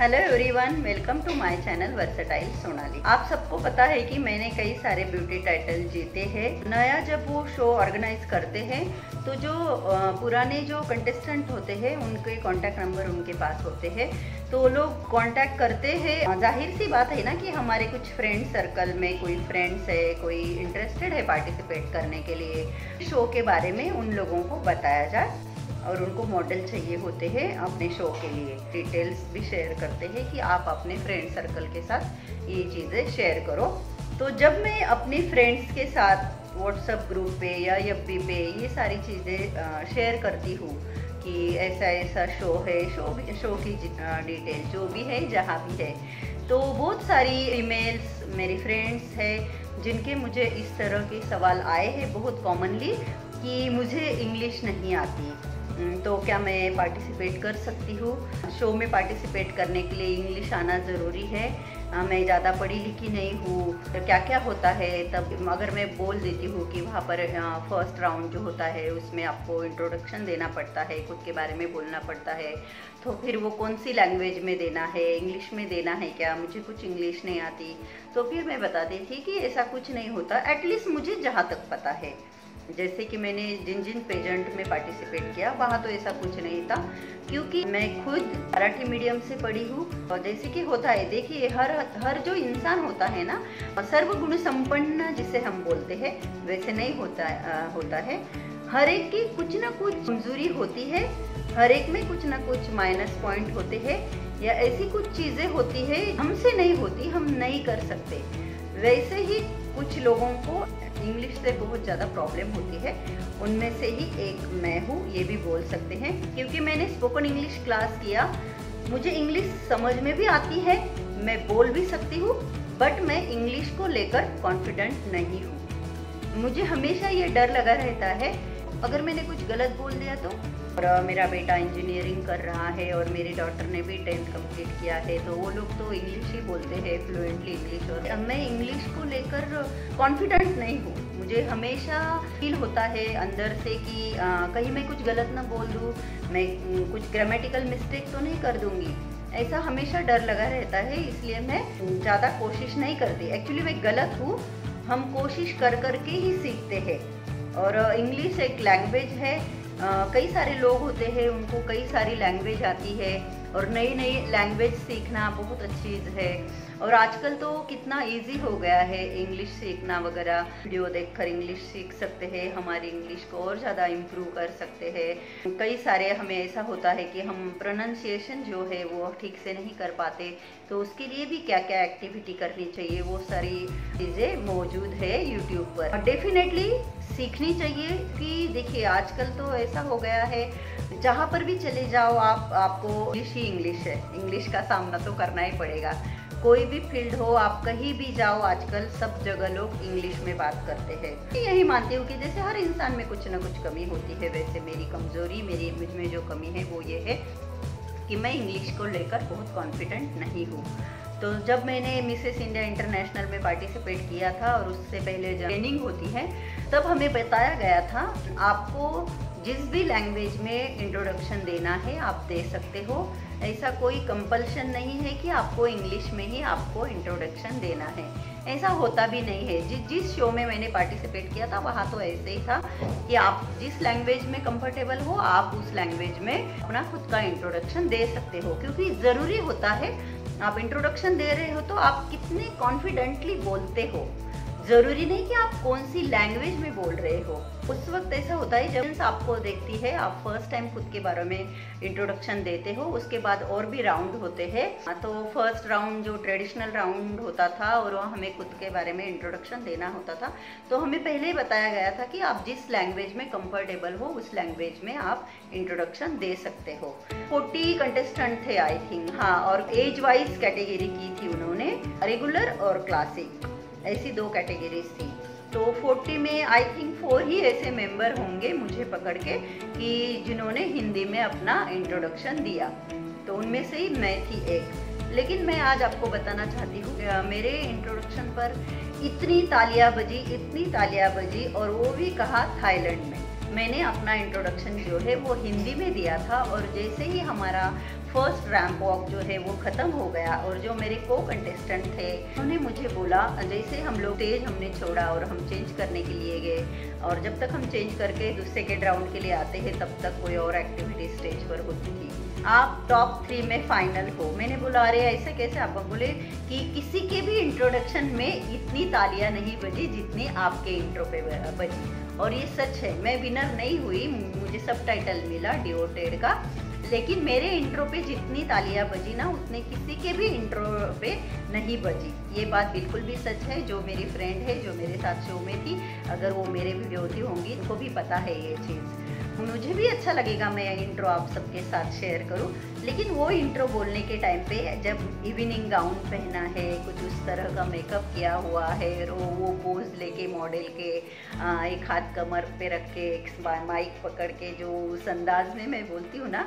Hello everyone, welcome to my channel versatile Sonali. आप सबको पता है कि मैंने कई सारे ब्यूटी टाइटल जीते हैं। नया जब वो शो ऑर्गेनाइज करते हैं तो जो पुराने जो कंटेस्टेंट होते हैं उनके कांटेक्ट नंबर उनके पास होते हैं, तो वो लोग कांटेक्ट करते हैं। जाहिर सी बात है ना कि हमारे कुछ फ्रेंड सर्कल में कोई फ्रेंड्स है, कोई इंटरेस्टेड है पार्टिसिपेट करने के लिए शो के बारे में, उन लोगों को बताया जाए और उनको मॉडल चाहिए होते हैं अपने शो के लिए। डिटेल्स भी शेयर करते हैं कि आप अपने फ्रेंड सर्कल के साथ ये चीज़ें शेयर करो। तो जब मैं अपने फ्रेंड्स के साथ व्हाट्सएप ग्रुप पे या एफबी पे ये सारी चीज़ें शेयर करती हूँ कि ऐसा ऐसा शो है, शो की डिटेल जो भी है जहाँ भी है, तो बहुत सारी ईमेल्स मेरी फ्रेंड्स है जिनके मुझे इस तरह के सवाल आए हैं बहुत कॉमनली कि मुझे इंग्लिश नहीं आती, तो क्या मैं पार्टिसिपेट कर सकती हूँ। शो में पार्टिसिपेट करने के लिए इंग्लिश आना ज़रूरी है। मैं ज़्यादा पढ़ी लिखी नहीं हूँ, तो क्या क्या होता है। तब अगर मैं बोल देती हूँ कि वहाँ पर फर्स्ट राउंड जो होता है उसमें आपको इंट्रोडक्शन देना पड़ता है, खुद के बारे में बोलना पड़ता है, तो फिर वो कौन सी लैंग्वेज में देना है, इंग्लिश में देना है क्या, मुझे कुछ इंग्लिश नहीं आती, तो फिर मैं बताती थी कि ऐसा कुछ नहीं होता। एटलीस्ट मुझे जहाँ तक पता है, जैसे कि मैंने जिन जिन पेजेंट में पार्टिसिपेट किया वहाँ तो ऐसा कुछ नहीं था, क्योंकि मैं खुद मराठी मीडियम से पढ़ी हूँ। और जैसे कि होता है, देखिए हर जो इंसान होता है ना, सर्वगुण संपन्न जिसे हम बोलते हैं वैसे नहीं होता है। हर एक की कुछ ना कुछ कमजोरी होती है, हर एक में कुछ ना कुछ माइनस पॉइंट होते हैं, या ऐसी कुछ चीज़ें होती है हमसे नहीं होती, हम नहीं कर सकते। वैसे ही कुछ लोगों को इंग्लिश से बहुत ज़्यादा प्रॉब्लम होती है, उनमें से ही एक मैं हूँ, ये भी बोल सकते हैं। क्योंकि मैंने स्पोकन इंग्लिश क्लास किया, मुझे इंग्लिश समझ में भी आती है, मैं बोल भी सकती हूँ, बट मैं इंग्लिश को लेकर कॉन्फिडेंट नहीं हूँ। मुझे हमेशा ये डर लगा रहता है अगर मैंने कुछ गलत बोल दिया तो। और मेरा बेटा इंजीनियरिंग कर रहा है और मेरी डॉटर ने भी 10th कंप्लीट किया है, तो वो लोग तो इंग्लिश ही बोलते हैं फ्लुएंटली इंग्लिश, और मैं इंग्लिश को लेकर कॉन्फिडेंट नहीं हूँ। मुझे हमेशा फील होता है अंदर से कि कहीं मैं कुछ गलत ना बोल दूँ, मैं कुछ ग्रामेटिकल मिस्टेक तो नहीं कर दूँगी, ऐसा हमेशा डर लगा रहता है। इसलिए मैं ज़्यादा कोशिश नहीं करती। एक्चुअली मैं गलत हूँ, हम कोशिश कर करके ही सीखते हैं। और इंग्लिश एक लैंग्वेज है, कई सारे लोग होते हैं उनको कई सारी लैंग्वेज आती है, और नई नई लैंग्वेज सीखना बहुत अच्छी चीज़ है। और आजकल तो कितना इजी हो गया है इंग्लिश सीखना वगैरह, वीडियो देखकर इंग्लिश सीख सकते हैं, हमारी इंग्लिश को और ज़्यादा इम्प्रूव कर सकते हैं। कई सारे हमें ऐसा होता है कि हम प्रोनाउंसिएशन जो है वो ठीक से नहीं कर पाते, तो उसके लिए भी क्या क्या एक्टिविटी करनी चाहिए, वो सारी चीज़ें मौजूद है यूट्यूब पर। और डेफिनेटली सीखनी चाहिए कि देखिए आजकल तो ऐसा हो गया है, जहाँ पर भी चले जाओ आपको इंग्लिश ही इंग्लिश है, इंग्लिश का सामना तो करना ही पड़ेगा। कोई भी फील्ड हो, आप कहीं भी जाओ, आजकल सब जगह लोग इंग्लिश में बात करते हैं। यही मानती हूँ कि जैसे हर इंसान में कुछ ना कुछ कमी होती है, वैसे मेरी कमजोरी, मुझ में जो कमी है वो ये है कि मैं इंग्लिश को लेकर बहुत कॉन्फिडेंट नहीं हूँ। तो जब मैंने मिसेस इंडिया इंटरनेशनल में पार्टिसिपेट किया था और उससे पहले जब ट्रेनिंग होती है, तब हमें बताया गया था आपको जिस भी लैंग्वेज में इंट्रोडक्शन देना है आप दे सकते हो, ऐसा कोई कंपल्शन नहीं है कि आपको इंग्लिश में ही आपको इंट्रोडक्शन देना है। ऐसा होता भी नहीं है। जिस शो में मैंने पार्टिसिपेट किया था वहाँ तो ऐसे ही था कि आप जिस लैंग्वेज में कंफर्टेबल हो आप उस लैंग्वेज में अपना खुद का इंट्रोडक्शन दे सकते हो। क्योंकि ज़रूरी होता है, आप इंट्रोडक्शन दे रहे हो तो आप कितने कॉन्फिडेंटली बोलते हो, ज़रूरी नहीं कि आप कौन सी लैंग्वेज में बोल रहे हो। उस वक्त ऐसा होता है जब आपको देखती है, आप फर्स्ट टाइम खुद के बारे में इंट्रोडक्शन देते हो, उसके बाद और भी राउंड होते हैं। तो फर्स्ट राउंड जो ट्रेडिशनल राउंड होता था और वहाँ हमें खुद के बारे में इंट्रोडक्शन देना होता था, तो हमें पहले ही बताया गया था कि आप जिस लैंग्वेज में कंफर्टेबल हो उस लैंग्वेज में आप इंट्रोडक्शन दे सकते हो। 40 कंटेस्टेंट थे आई थिंक, हाँ, और एज वाइज कैटेगरी की थी उन्होंने, रेगुलर और क्लासिक, ऐसी 2 कैटेगरीज थी। तो 40 में आई थिंक 4 ही ऐसे मेंबर होंगे मुझे पकड़ के कि जिन्होंने हिंदी में अपना इंट्रोडक्शन दिया, तो उनमें से ही मैं थी एक। लेकिन मैं आज आपको बताना चाहती हूँ मेरे इंट्रोडक्शन पर इतनी तालियां बजी, और वो भी कहा थाईलैंड में। मैंने अपना इंट्रोडक्शन जो है वो हिंदी में दिया था, और जैसे ही हमारा फर्स्ट रैंप वॉक जो है वो ख़त्म हो गया और जो मेरे को कंटेस्टेंट थे उन्होंने मुझे बोला, जैसे हम लोग स्टेज हमने छोड़ा और हम चेंज करने के लिए गए और जब तक हम चेंज करके सेकेंड राउंड के लिए आते हैं तब तक कोई और एक्टिविटी स्टेज पर होती थी। आप टॉप 3 में फाइनल हो। मैंने बोला अरे ऐसे कैसे? आप बोले कि किसी के भी इंट्रोडक्शन में इतनी तालियां नहीं बजी जितनी आपके इंट्रो पे बजी, और ये सच है। मैं विनर नहीं हुई, मुझे सब टाइटल मिला डिवोटेड का, लेकिन मेरे इंट्रो पे जितनी तालियां बजी ना उतने किसी के भी इंट्रो पे नहीं बजी। ये बात बिल्कुल भी सच है। जो मेरी फ्रेंड है जो मेरे साथ शो में थी, अगर वो मेरे वीडियो होती होंगी उनको भी पता है ये चीज़। मुझे भी अच्छा लगेगा मैं इंट्रो आप सबके साथ शेयर करूं, लेकिन वो इंट्रो बोलने के टाइम पे जब इवनिंग गाउन पहना है, कुछ उस तरह का मेकअप किया हुआ है, वो पोज लेके मॉडल के एक हाथ कमर पे रख के एक माइक पकड़ के जो उस अंदाज में मैं बोलती हूँ ना,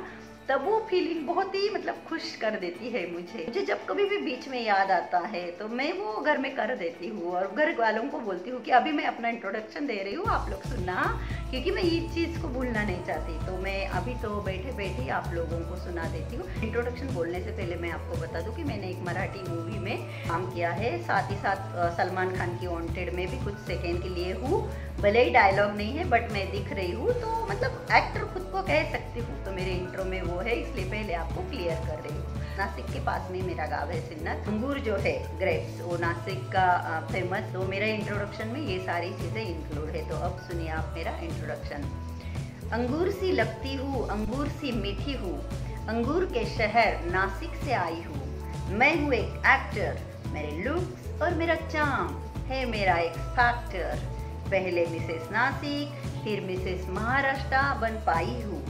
तब वो फीलिंग बहुत ही मतलब खुश कर देती है मुझे जब कभी भी बीच में याद आता है तो मैं वो घर में कर देती हूँ और घर वालों को बोलती हूँ कि अभी मैं अपना इंट्रोडक्शन दे रही हूँ, आप लोग सुनना, क्योंकि मैं ये चीज़ को भूलना नहीं चाहती। तो मैं अभी तो बैठे बैठे आप लोगों को सुना देती हूँ। इंट्रोडक्शन बोलने से पहले मैं आपको बता दूँ कि मैंने एक मराठी मूवी में काम किया है, साथ ही साथ सलमान खान की वांटेड में भी कुछ सेकेंड के लिए हूँ। भले ही डायलॉग नहीं है बट मैं दिख रही हूँ, तो मतलब एक्टर खुद को कह सकती हूँ, तो मेरे इंट्रो में वो है, इसलिए पहले आपको क्लियर कर रही हूँ। नासिक के पास में मेरा गाँव है सिन्नर। अंगूर जो है ग्रेप्स, वो नासिक का फेमस। तो मेरा इंट्रोडक्शन में ये सारी चीज़ें इंक्लूड है। तो अब सुनिए आप मेरा इंट्रोडक्शन। अंगूर सी लगती हूँ, अंगूर सी मीठी हूँ, अंगूर के शहर नासिक से आई हूँ। मैं हूँ एक एक्टर, मेरे लुक्स और मेरा चार्म है मेरा एक फैक्टर। पहले मिसेस नासिक फिर मिसेस महाराष्ट्र बन पाई हूँ।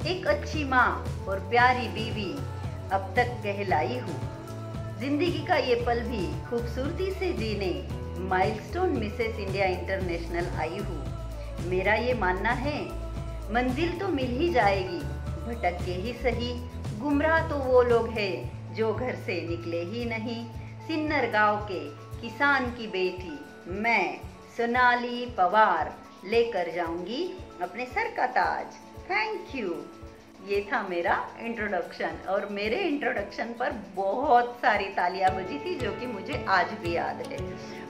एक अच्छी माँ और प्यारी बीवी अब तक कहलाई हूँ। जिंदगी का ये पल भी खूबसूरती से जीने milestone Mrs India international I हूँ। मेरा ये मानना है मंजिल तो मिल ही जाएगी, भटक के ही सही। गुमराह तो वो लोग हैं जो घर से निकले ही नहीं। सिन्नर गांव के किसान की बेटी मैं सोनाली पवार लेकर जाऊंगी अपने सर का ताज। Thank you. ये था मेरा इंट्रोडक्शन और मेरे इंट्रोडक्शन पर बहुत सारी तालियां बजी थी जो कि मुझे आज भी याद है।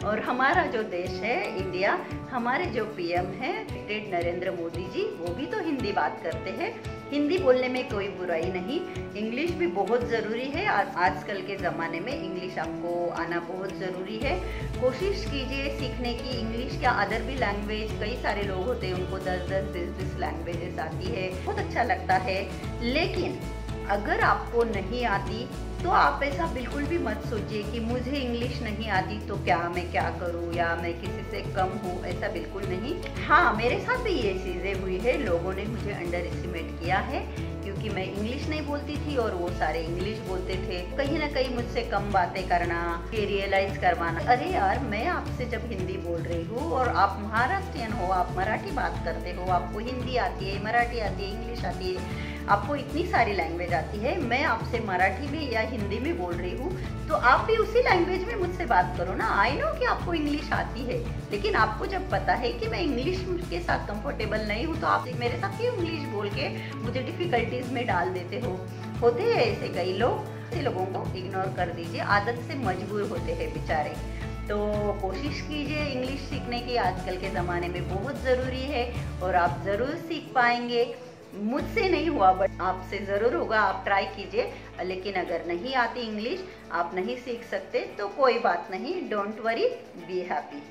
और हमारा जो देश है इंडिया, हमारे जो पीएम हैं नरेंद्र मोदी जी, वो भी तो हिंदी बात करते हैं। हिंदी बोलने में कोई बुराई नहीं, इंग्लिश भी बहुत ज़रूरी है। आजकल के ज़माने में इंग्लिश आपको आना बहुत ज़रूरी है। कोशिश कीजिए सीखने की। इंग्लिश क्या अदर भी लैंग्वेज, कई सारे लोग होते हैं उनको 10-10, 20-20 लैंग्वेजेस आती है, बहुत अच्छा लगता है। लेकिन अगर आपको नहीं आती तो आप ऐसा बिल्कुल भी मत सोचिए कि मुझे इंग्लिश नहीं आती तो मैं क्या करूं या मैं किसी से कम हूं, ऐसा बिल्कुल नहीं। हाँ, मेरे साथ भी ये चीज़ें हुई है, लोगों ने मुझे अंडर एस्टिमेट किया है क्योंकि मैं इंग्लिश नहीं बोलती थी और वो सारे इंग्लिश बोलते थे। कहीं ना कहीं मुझसे कम बातें करना, ये रियलाइज करवाना, अरे यार मैं आपसे जब हिंदी बोल रही हूँ और आप महाराष्ट्रियन हो, आप मराठी बात करते हो, आपको हिंदी आती है, मराठी आती है, इंग्लिश आती है, आपको इतनी सारी लैंग्वेज आती है, मैं आपसे मराठी में या हिंदी में बोल रही हूँ तो आप भी उसी लैंग्वेज में मुझसे बात करो ना। आई नो कि आपको इंग्लिश आती है, लेकिन आपको जब पता है कि मैं इंग्लिश के साथ कंफर्टेबल नहीं हूँ तो आप मेरे साथ ही इंग्लिश बोल के मुझे डिफ़िकल्टीज में डाल देते हो। होते हैं ऐसे कई लोग, ऐसे लोगों को इग्नोर कर दीजिए, आदत से मजबूर होते हैं बेचारे। तो कोशिश कीजिए इंग्लिश सीखने की, आजकल के ज़माने में बहुत ज़रूरी है और आप ज़रूर सीख पाएंगे। मुझसे नहीं हुआ बट आपसे ज़रूर होगा, आप ट्राई कीजिए। लेकिन अगर नहीं आती इंग्लिश, आप नहीं सीख सकते तो कोई बात नहीं, डोंट वरी, बी हैप्पी।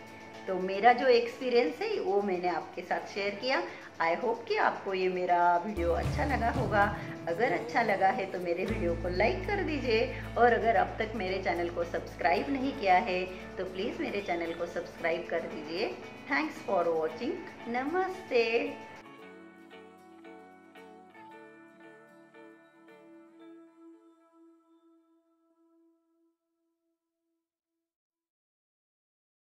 तो मेरा जो एक्सपीरियंस है वो मैंने आपके साथ शेयर किया। आई होप कि आपको ये मेरा वीडियो अच्छा लगा होगा। अगर अच्छा लगा है तो मेरे वीडियो को लाइक कर दीजिए और अगर अब तक मेरे चैनल को सब्सक्राइब नहीं किया है तो प्लीज़ मेरे चैनल को सब्सक्राइब कर दीजिए। Thanks for watching. नमस्ते।